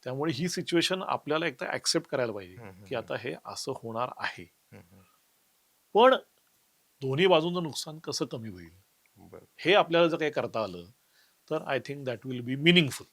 Speaker 1: त्यामुळे ही सिच्युएशन आपल्याला एकदा ऍक्सेप्ट करायला पाहिजे की आता हे असं होणार आहे. पण दोन्ही बाजूंचं नुकसान कसं कमी होईल हे आपल्याला जर काही करता आलं तर I think that will be meaningful.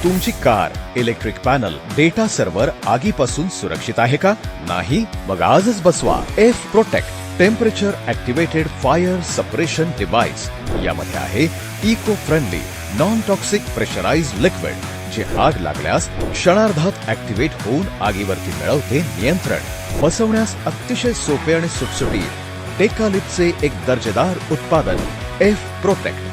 Speaker 3: तुमची car, electric panel, data server आगीपासून सुरक्षित आहे का? नाही? मग आजच बसवा F protect temperature activated fire suppression device. यामध्ये आहे eco friendly non toxic pressurised liquid, जे आग लागल्यास क्षणार्धात ऍक्टिव्हेट होऊन आगीवरती मिळवते नियंत्रण. बसवण्यास अतिशय सोपे आणि सुटसुटीत टेकालिपचे एक दर्जेदार उत्पादन एफ प्रोटेक्ट.